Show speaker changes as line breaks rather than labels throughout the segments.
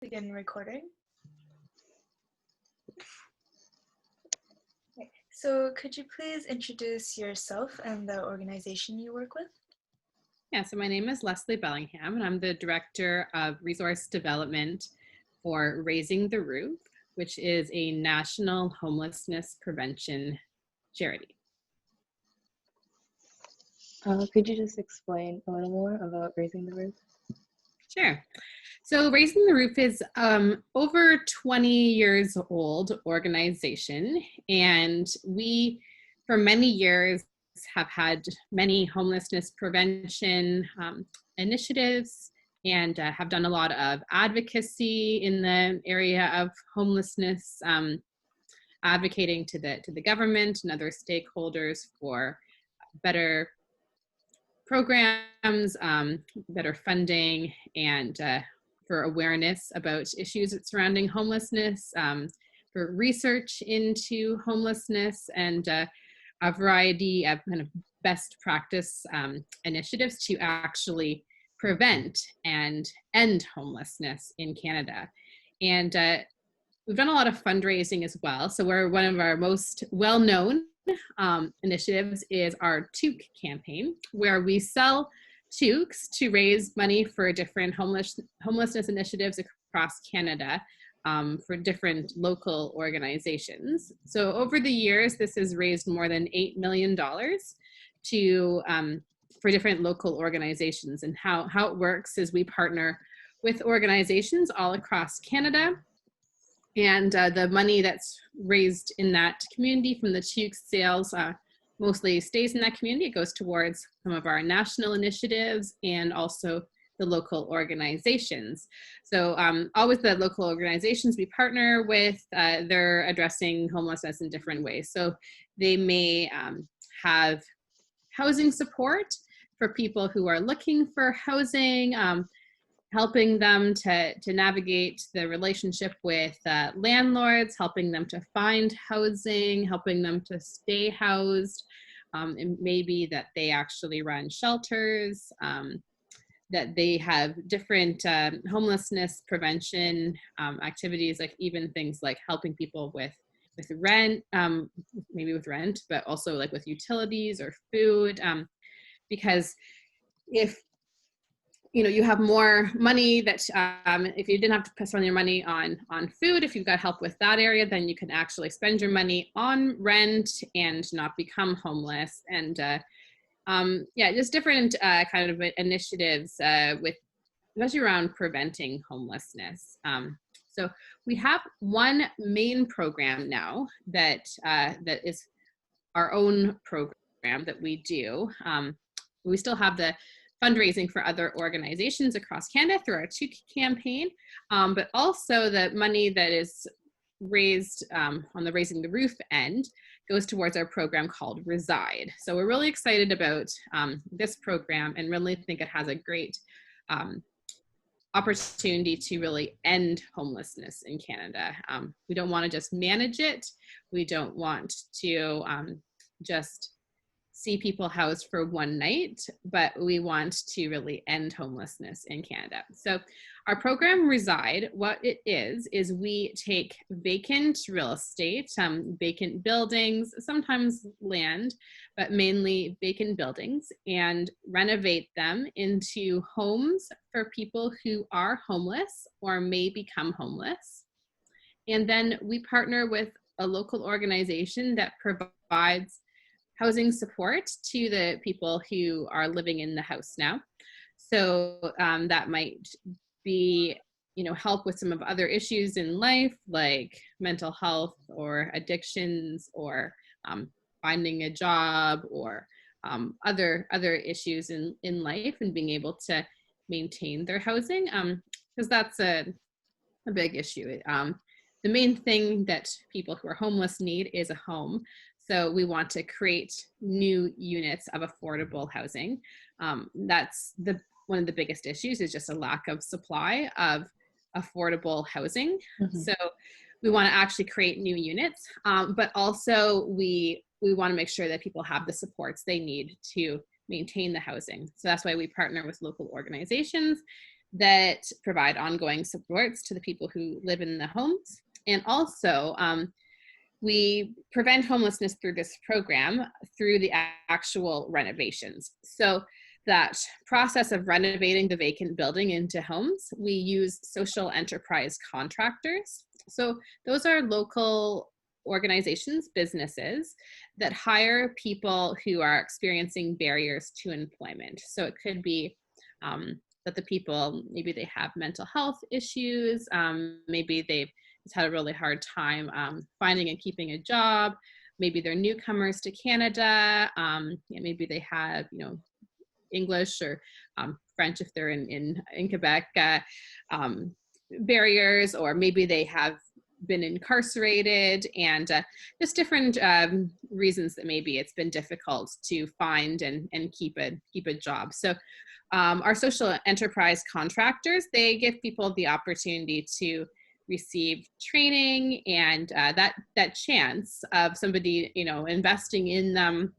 Begin recording. Okay. So could you please introduce yourself and the organization you work with?
Yeah, so my name is Leslie Bellingham, and I'm the Director of Resource Development for Raising the Roof, which is a national homelessness prevention charity.
Could you just explain a little more about Raising the Roof?
Sure. So Raising the Roof is over 20 years old organization, and we, for many years, have had many homelessness prevention initiatives and have done a lot of advocacy in the area of homelessness, advocating to the government and other stakeholders for better programs, better funding, and for awareness about issues surrounding homelessness, for research into homelessness, and a variety of kind of best practice initiatives to actually prevent and end homelessness in Canada. And we've done a lot of fundraising as well. So we're one of our most well-known initiatives is our toque campaign, where we sell toques to raise money for different homelessness initiatives across Canada for different local organizations. So over the years, this has raised more than $8 million to for different local organizations. And how it works is we partner with organizations all across Canada. And the money that's raised in that community from the toque sales mostly stays in that community. It goes towards some of our national initiatives and also the local organizations. So always the local organizations we partner with, they're addressing homelessness in different ways. So they may have housing support for people who are looking for housing, helping them to navigate the relationship with landlords, helping them to find housing, helping them to stay housed. And maybe that they actually run shelters, that they have different homelessness prevention activities, like even things like helping people with rent, maybe with rent, but also like with utilities or food, because if you have more money that if you didn't have to spend your money on food, if you've got help with that area, then you can actually spend your money on rent and not become homeless. And yeah, just different kind of initiatives with especially around preventing homelessness. So we have one main program now that that is our own program that we do. We still have the fundraising for other organizations across Canada through our toque campaign, but also the money that is raised on the Raising the Roof end goes towards our program called Reside. So we're really excited about this program and really think it has a great opportunity to really end homelessness in Canada. We don't want to just manage it. We don't want to just see people housed for one night, but we want to really end homelessness in Canada. So our program Reside, what it is we take vacant real estate, vacant buildings, sometimes land, but mainly vacant buildings, and renovate them into homes for people who are homeless or may become homeless. And then we partner with a local organization that provides housing support to the people who are living in the house now. So that might be, help with some of other issues in life, like mental health or addictions, or finding a job, or other issues in life, and being able to maintain their housing, because that's a big issue. The main thing that people who are homeless need is a home. So we want to create new units of affordable housing. That's one of the biggest issues, is just a lack of supply of affordable housing. Mm-hmm. So we want to actually create new units, but also we want to make sure that people have the supports they need to maintain the housing. So that's why we partner with local organizations that provide ongoing supports to the people who live in the homes. And also, we prevent homelessness through this program through the actual renovations. So that process of renovating the vacant building into homes, we use social enterprise contractors. So those are local organizations, businesses that hire people who are experiencing barriers to employment. So it could be that the people, maybe they have mental health issues, maybe they've just had a really hard time finding and keeping a job, maybe they're newcomers to Canada, maybe they have, English or French if they're in Quebec, barriers, or maybe they have been incarcerated, and just different reasons that maybe it's been difficult to find and keep a job. So our social enterprise contractors, they give people the opportunity to receive training and that chance of somebody, investing in them,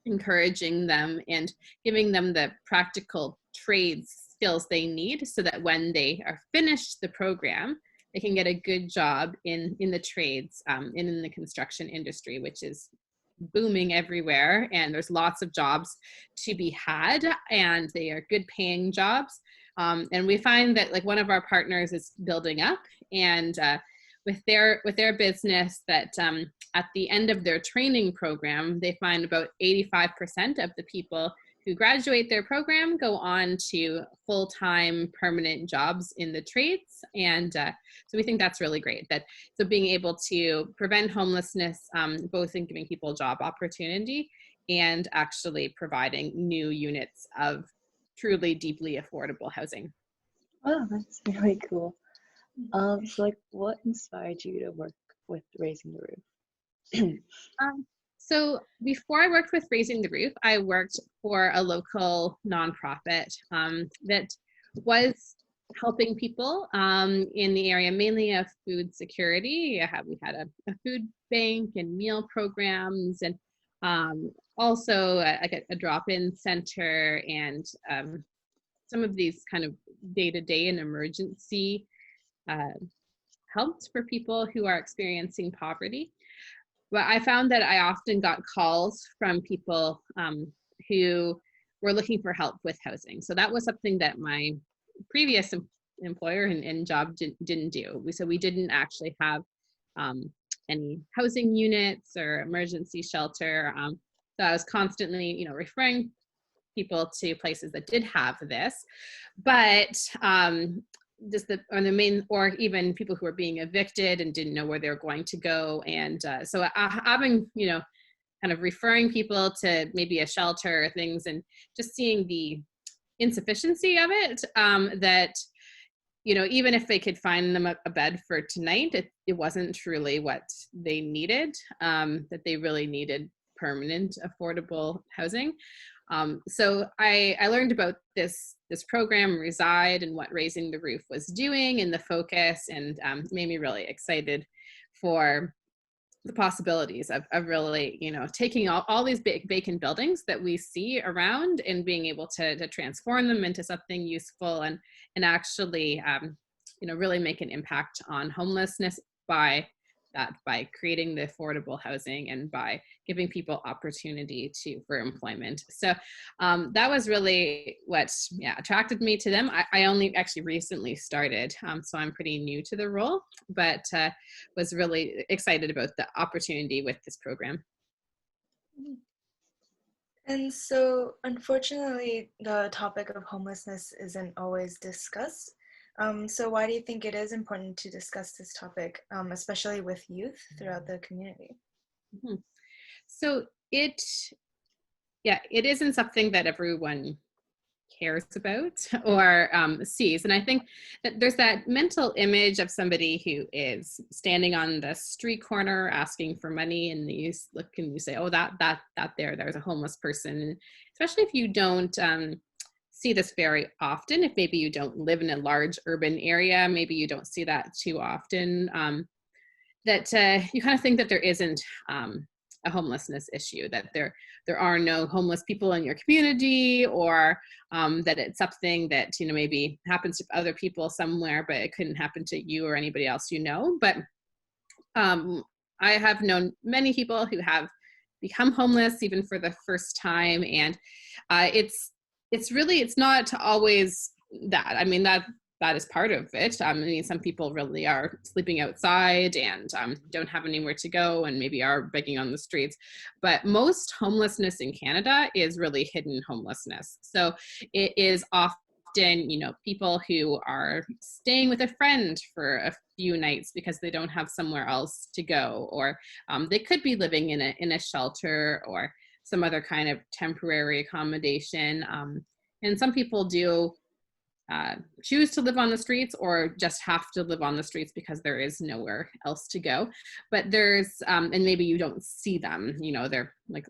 encouraging them, and giving them the practical trades skills they need so that when they are finished the program, they can get a good job in the trades, in the construction industry, which is booming everywhere, and there's lots of jobs to be had, and they are good paying jobs. And we find that like one of our partners is building up, and with their business, that at the end of their training program, they find about 85% of the people who graduate their program go on to full-time permanent jobs in the trades. And so we think that's really great. So being able to prevent homelessness, both in giving people job opportunity and actually providing new units of truly deeply affordable housing.
Oh, that's really cool. So like, what inspired you to work with Raising the Roof?
So before I worked with Raising the Roof, I worked for a local nonprofit that was helping people in the area, mainly of food security. We had a food bank and meal programs, and also a drop-in center, and some of these kind of day-to-day and emergency helps for people who are experiencing poverty. But I found that I often got calls from people who were looking for help with housing. So that was something that my previous employer and job didn't do. So we didn't actually have any housing units or emergency shelter. So I was constantly, referring people to places that did have this, but just or even people who were being evicted and didn't know where they were going to go. And so having, kind of referring people to maybe a shelter or things, and just seeing the insufficiency of it, that, even if they could find them a bed for tonight, it wasn't truly what they needed, that they really needed permanent, affordable housing. So I learned about this program, Reside, and what Raising the Roof was doing and the focus, and made me really excited for the possibilities of really, taking all these big vacant buildings that we see around and being able to transform them into something useful and actually, really make an impact on homelessness by creating the affordable housing and by giving people opportunity for employment. So that was really what attracted me to them. I only actually recently started, so I'm pretty new to the role, but was really excited about the opportunity with this program.
And so, unfortunately, the topic of homelessness isn't always discussed. So why do you think it is important to discuss this topic, especially with youth throughout the community?
Mm-hmm. So it isn't something that everyone cares about or sees. And I think that there's that mental image of somebody who is standing on the street corner asking for money, and you look and you say, oh, that there's a homeless person. And especially if you don't see this very often, if maybe you don't live in a large urban area, maybe you don't see that too often, that you kind of think that there isn't a homelessness issue, that there are no homeless people in your community, or that it's something that, maybe happens to other people somewhere, but it couldn't happen to you or anybody else, But I have known many people who have become homeless even for the first time, and it's not always that. I mean, that is part of it. I mean, some people really are sleeping outside and don't have anywhere to go, and maybe are begging on the streets. But most homelessness in Canada is really hidden homelessness. So it is often, people who are staying with a friend for a few nights because they don't have somewhere else to go, or they could be living in a shelter or some other kind of temporary accommodation. And some people do choose to live on the streets, or just have to live on the streets because there is nowhere else to go. But there's and maybe you don't see them, they're like,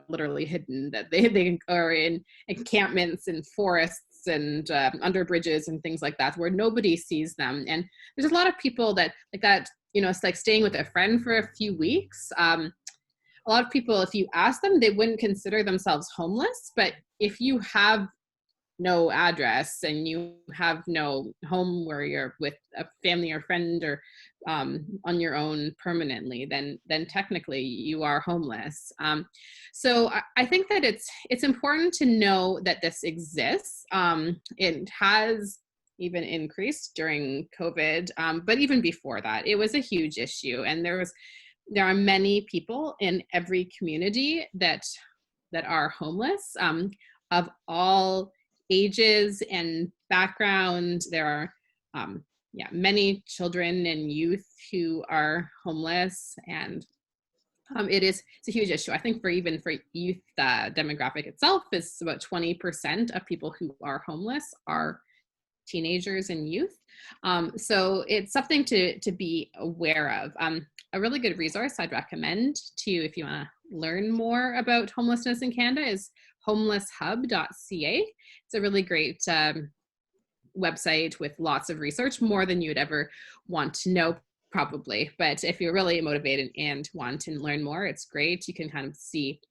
literally hidden, that they are in encampments and forests and under bridges and things like that, where nobody sees them. And there's a lot of people that like that, it's like staying with a friend for a few weeks. A lot of people, if you ask them, they wouldn't consider themselves homeless. But if you have no address and you have no home where you're with a family or friend, or on your own permanently, then technically you are homeless. So I think that it's important to know that this exists. It has even increased during COVID, but even before that, it was a huge issue, and there are many people in every community that are homeless, of all ages and backgrounds. There are many children and youth who are homeless, and it's a huge issue. I think for youth, demographic itself is about 20% of people who are homeless are teenagers and youth. So it's something to be aware of. A really good resource I'd recommend to you if you want to learn more about homelessness in Canada is homelesshub.ca. It's a really great website with lots of research, more than you would ever want to know, probably. But if you're really motivated and want to learn more, it's great. You can kind of see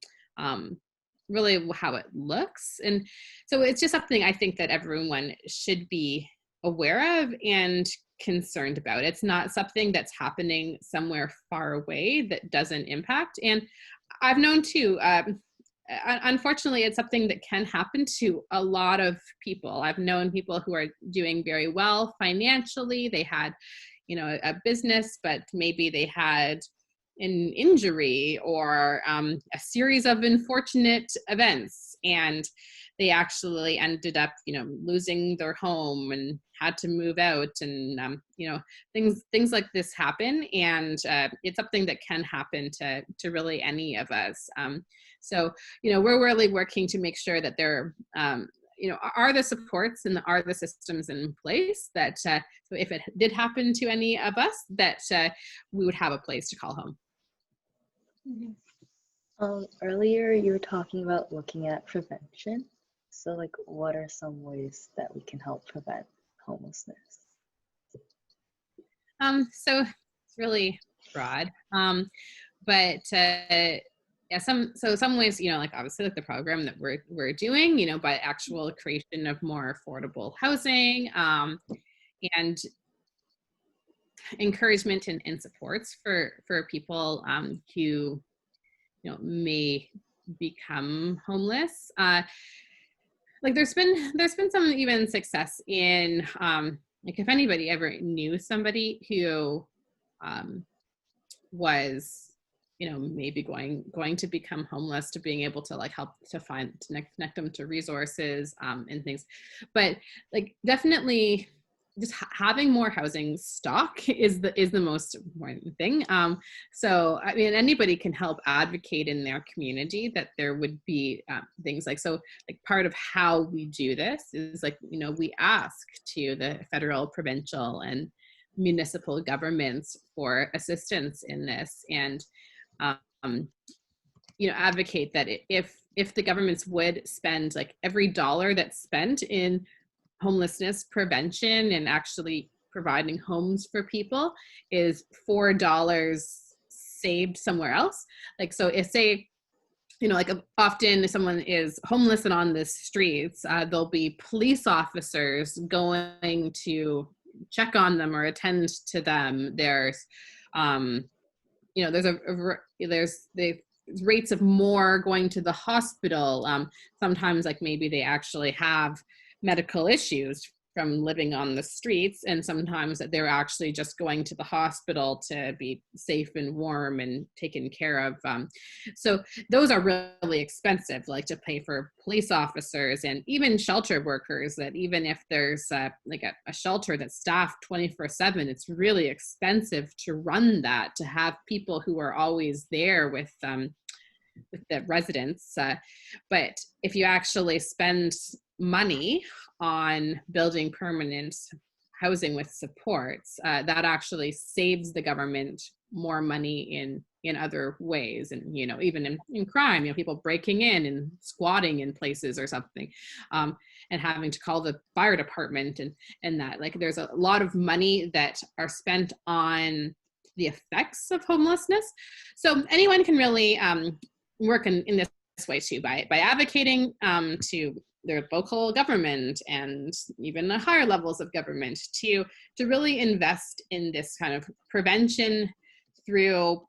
really how it looks. And so it's just something I think that everyone should be aware of and concerned about. It's not something that's happening somewhere far away that doesn't impact. And I've known too, unfortunately, it's something that can happen to a lot of people. I've known people who are doing very well financially. They had, a business, but maybe they had an injury or a series of unfortunate events, and they actually ended up, losing their home and had to move out, and things like this happen, and it's something that can happen to really any of us. So we're really working to make sure that there are the supports and are the systems in place that so if it did happen to any of us, that we would have a place to call home.
Earlier you were talking about looking at prevention. So like, what are some ways that we can help prevent homelessness?
So it's really broad, but some ways, like obviously like the program that we're doing, by actual creation of more affordable housing, and encouragement and supports for people who may become homeless. Like there's been some even success in like if anybody ever knew somebody who was maybe going to become homeless, to being able to like help to connect them to resources and things. But like definitely just having more housing stock is the most important thing. So I mean, anybody can help advocate in their community that there would be things like, so like part of how we do this is like, we ask to the federal, provincial, and municipal governments for assistance in this, and advocate that if the governments would spend like every dollar that's spent in homelessness prevention and actually providing homes for people is $4 saved somewhere else. Like, so if say, like often if someone is homeless and on the streets, there'll be police officers going to check on them or attend to them. There's, there's there's the rates of more going to the hospital. Sometimes like maybe they actually have medical issues from living on the streets, and sometimes that they're actually just going to the hospital to be safe and warm and taken care of. So those are really expensive, like to pay for police officers and even shelter workers, that even if there's like a shelter that's staffed 24/7, it's really expensive to run that, to have people who are always there with the residents. But if you actually spend money on building permanent housing with supports, that actually saves the government more money in other ways. And, even in crime, people breaking in and squatting in places or something, and having to call the fire department and that, like, there's a lot of money that are spent on the effects of homelessness. So anyone can really work in this way too, by advocating to their local government and even the higher levels of government to really invest in this kind of prevention through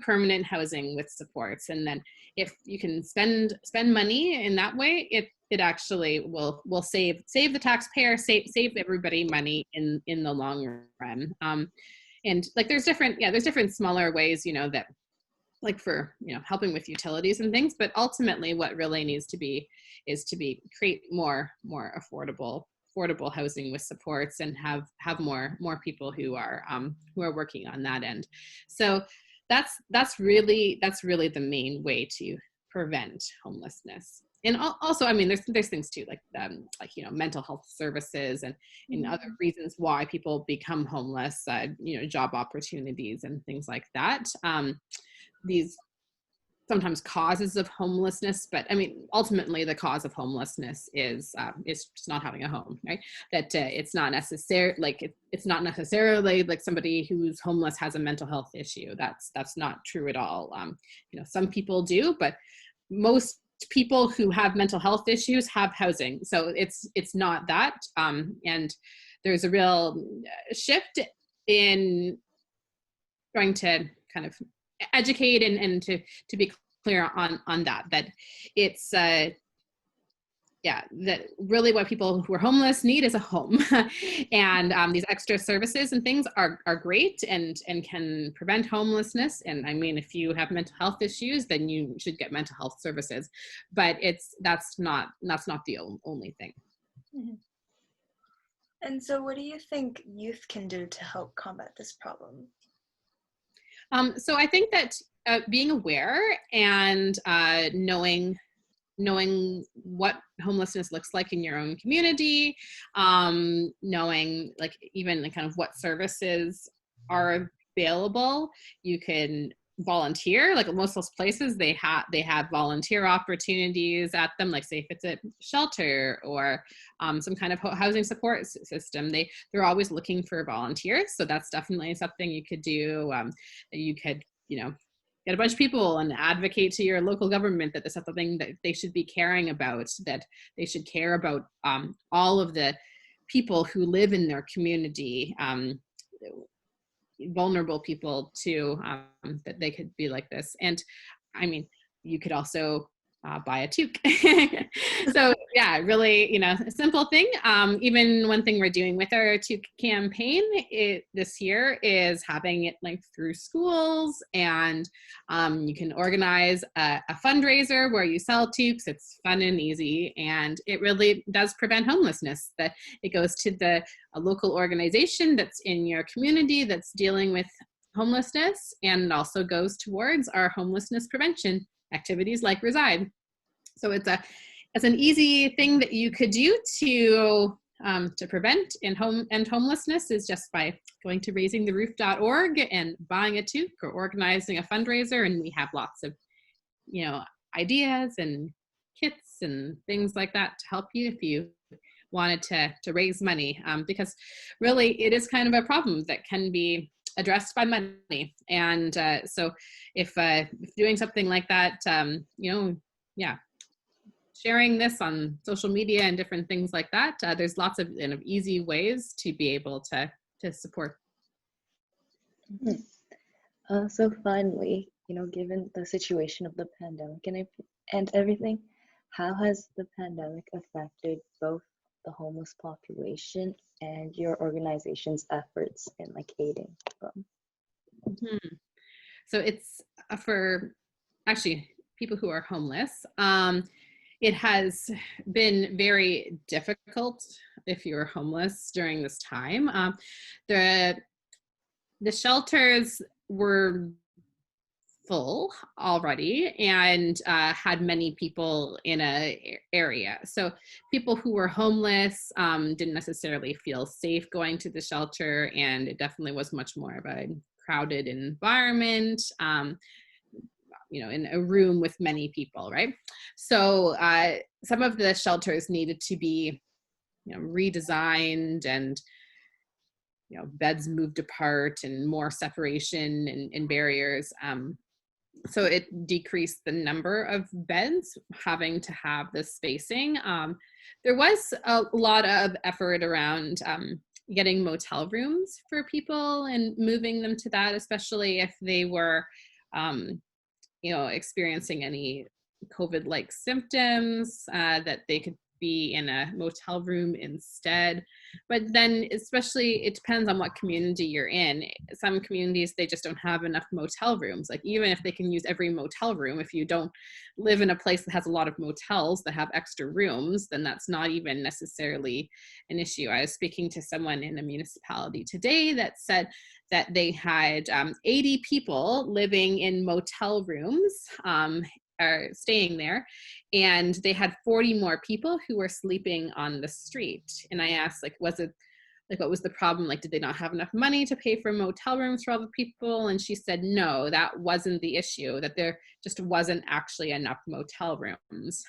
permanent housing with supports. And then if you can spend money in that way, it actually will save the taxpayer, save everybody money in the long run. And like there's different smaller ways, that, like for helping with utilities and things, but ultimately what really needs to be is to create more affordable housing with supports, and have more people who are working on that end. So that's really the main way to prevent homelessness. And also, I mean, there's things too, like mental health services and other reasons why people become homeless, job opportunities and things like that. These sometimes causes of homelessness, but I mean, ultimately the cause of homelessness is just not having a home, right? That it's not it's not necessarily like somebody who's homeless has a mental health issue. That's not true at all. Some people do, but most people who have mental health issues have housing. So it's not that. And there's a real shift in trying to kind of educate and to be clear on that it's that really what people who are homeless need is a home. And these extra services and things are great and can prevent homelessness. And I mean, if you have mental health issues, then you should get mental health services, but that's not the only thing.
Mm-hmm. And so what do you think youth can do to help combat this problem?
So I think that being aware and knowing what homelessness looks like in your own community, knowing like even kind of what services are available. You can volunteer, like most of those places they have volunteer opportunities at them, like say if it's a shelter or some kind of housing support system, they're always looking for volunteers. So that's definitely something you could do. You could get a bunch of people and advocate to your local government that this is something that they should be caring about, that they should care about all of the people who live in their community, vulnerable people too, that they could be like this. And I mean, you could also buy a toque. So yeah, really, a simple thing. Even one thing we're doing with our toque campaign this year is having it like through schools, and you can organize a fundraiser where you sell toques. It's fun and easy, and it really does prevent homelessness. That it goes to a local organization that's in your community that's dealing with homelessness, and it also goes towards our homelessness prevention activities like Reside. So it's an easy thing that you could do to prevent and homelessness, is just by going to raisingtheroof.org and buying a toque or organizing a fundraiser. And we have lots of ideas and kits and things like that to help you if you wanted to raise money, because really it is kind of a problem that can be addressed by money. And so if doing something like that, yeah, sharing this on social media and different things like that, there's lots of easy ways to be able to support.
So finally, given the situation of the pandemic and everything, how has the pandemic affected both the homeless population and your organization's efforts in aiding them?
Mm-hmm. So it's for actually people who are homeless. It has been very difficult if you're homeless during this time. The shelters were full already and had many people in a area. So people who were homeless didn't necessarily feel safe going to the shelter, and it definitely was much more of a crowded environment, in a room with many people, right? So some of the shelters needed to be redesigned, and beds moved apart and more separation and barriers. So it decreased the number of beds, having to have this spacing. There was a lot of effort around getting motel rooms for people and moving them to that, especially if they were, experiencing any COVID-like symptoms, that they could be in a motel room instead. But then especially it depends on what community you're in. Some communities, they just don't have enough motel rooms. Like even if they can use every motel room, if you don't live in a place that has a lot of motels that have extra rooms, then that's not even necessarily an issue. I was speaking to someone in a municipality today that said that they had 80 people living in motel rooms, are staying there, and they had 40 more people who were sleeping on the street. And I asked, what was the problem? Did they not have enough money to pay for motel rooms for all the people? And she said, no, that wasn't the issue, that there just wasn't actually enough motel rooms.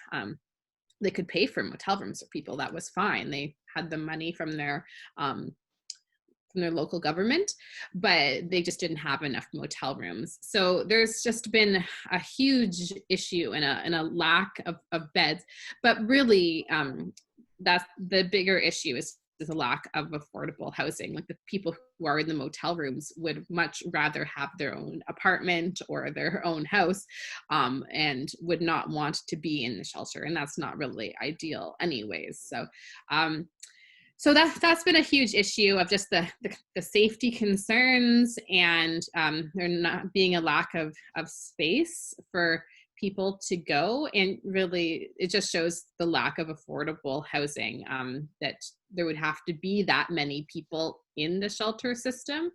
They could pay for motel rooms for people. That was fine. They had the money from their local government, but they just didn't have enough motel rooms. So there's just been a huge issue and a lack of beds. But really, that's the bigger issue is a lack of affordable housing. Like the people who are in the motel rooms would much rather have their own apartment or their own house, and would not want to be in the shelter. And that's not really ideal anyways. So that's been a huge issue of just the safety concerns, and there not being a lack of space for people to go. And really, it just shows the lack of affordable housing, that there would have to be that many people in the shelter system,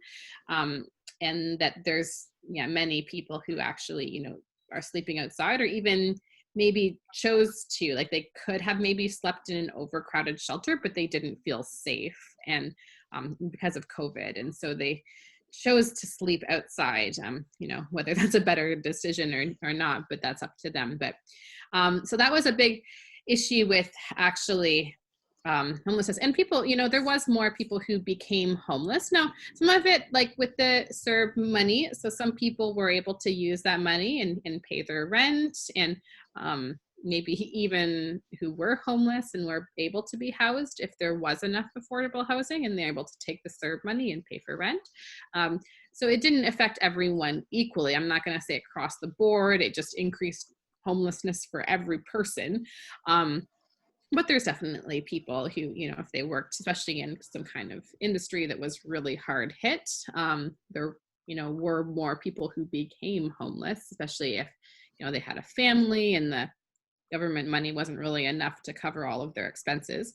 and that there's many people who actually are sleeping outside, or even maybe chose to, they could have maybe slept in an overcrowded shelter, but they didn't feel safe, and because of COVID, and so they chose to sleep outside. Whether that's a better decision or not, but that's up to them. But so that was a big issue with actually homelessness. And people, there was more people who became homeless. Now, some of it, with the CERB money, so some people were able to use that money and pay their rent, and maybe even who were homeless and were able to be housed if there was enough affordable housing, and they're able to take the CERB money and pay for rent. So it didn't affect everyone equally. I'm not going to say across the board. It just increased homelessness for every person. But there's definitely people who, if they worked, especially in some kind of industry that was really hard hit, there, were more people who became homeless, especially if, they had a family and the government money wasn't really enough to cover all of their expenses.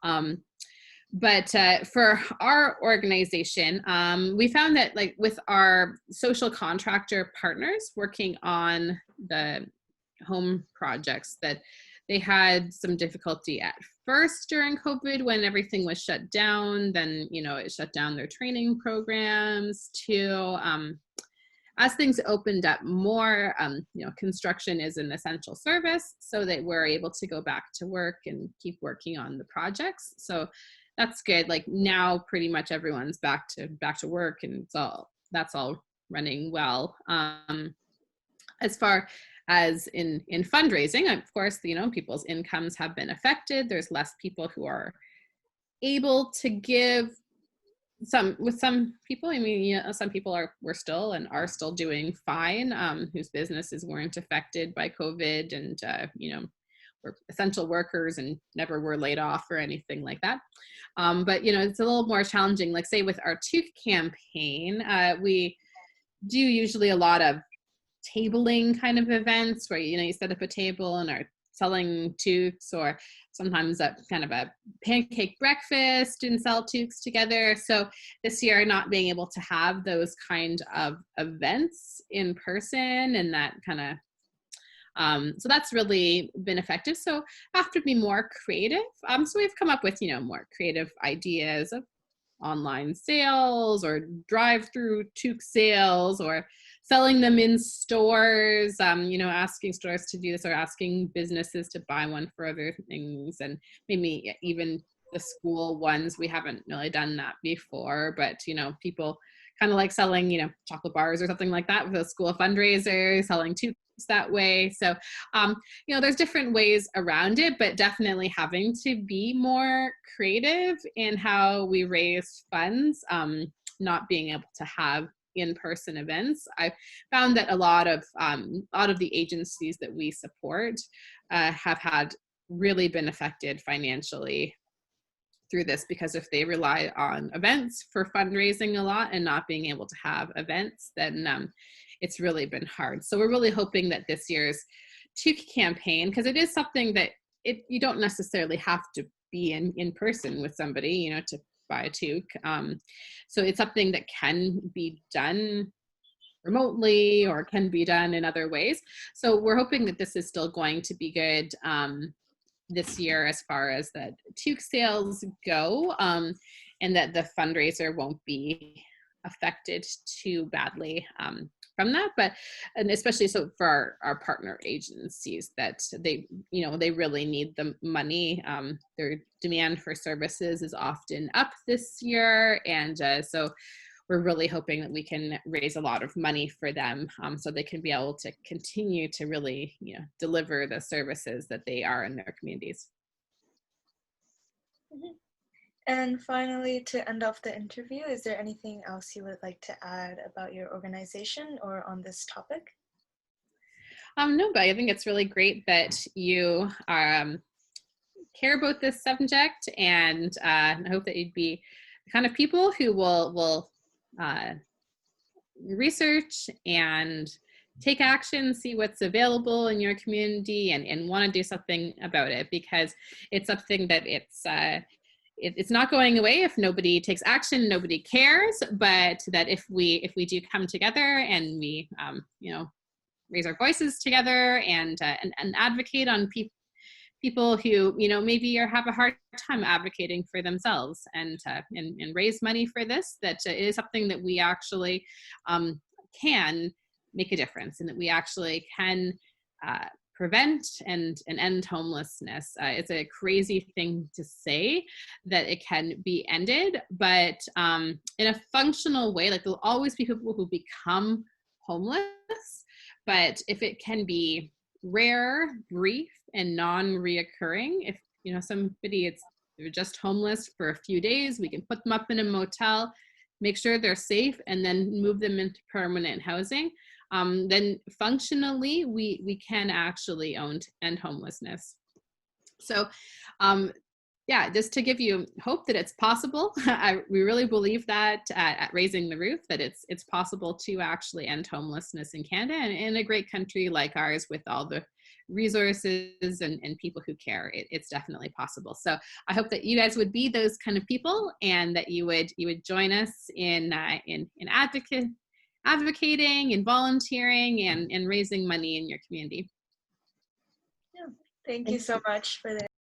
But for our organization, we found that with our social contractor partners working on the home projects, that they had some difficulty at first during COVID when everything was shut down. Then, it shut down their training programs too. As things opened up more, construction is an essential service, so that we're able to go back to work and keep working on the projects. So that's good. Now pretty much everyone's back to work, and it's all that's all running well. As far as in fundraising, of course, people's incomes have been affected. There's less people who are able to give. Some people, I mean, some people were still and are still doing fine, whose businesses weren't affected by COVID, and were essential workers and never were laid off or anything like that. But it's a little more challenging. Like, say, with our tooth campaign, we do usually a lot of tabling kind of events where you set up a table and are selling toques, or sometimes a kind of a pancake breakfast and sell toques together. So this year, not being able to have those kind of events in person, and that kind of so that's really been effective. So I have to be more creative. So we've come up with more creative ideas of online sales or drive-through toque sales, or selling them in stores, asking stores to do this, or asking businesses to buy one for other things. And maybe even the school ones, we haven't really done that before, but people kind of like selling chocolate bars or something like that with a school fundraiser, selling toques that way. So there's different ways around it, but definitely having to be more creative in how we raise funds, not being able to have in-person events. I found that a lot of the agencies that we support have really been affected financially through this, because if they rely on events for fundraising a lot and not being able to have events, then it's really been hard. So we're really hoping that this year's toque campaign, because it is something that you don't necessarily have to be in person with somebody, to buy a toque. So it's something that can be done remotely or can be done in other ways. So we're hoping that this is still going to be good this year as far as the toque sales go, and that the fundraiser won't be affected too badly from that. And especially so for our partner agencies, that they really need the money. Their demand for services is often up this year, and so we're really hoping that we can raise a lot of money for them, so they can be able to continue to really deliver the services that they are in their communities.
Mm-hmm. And finally, to end off the interview, is there anything else you would like to add about your organization or on this topic?
No, but I think it's really great that you care about this subject, and I hope that you'd be the kind of people who will research and take action, see what's available in your community, and want to do something about it, because it's something that it's not going away if nobody takes action, nobody cares. But that if we do come together and we raise our voices together and advocate on people who maybe have a hard time advocating for themselves, and raise money for this, that it is something that we actually can make a difference, and that we actually can prevent and end homelessness. It's a crazy thing to say that it can be ended, but in a functional way. Like, there'll always be people who become homeless, but if it can be rare, brief, and non-reoccurring, if somebody they're just homeless for a few days, we can put them up in a motel, make sure they're safe, and then move them into permanent housing. Then functionally we can actually end homelessness. So just to give you hope that it's possible. We really believe that at Raising the Roof, that it's possible to actually end homelessness in Canada, and in a great country like ours with all the resources and people who care. It's definitely possible. So I hope that you guys would be those kind of people, and that you would join us in advocating and volunteering and raising money in your community.
Yeah. Thank you so much for the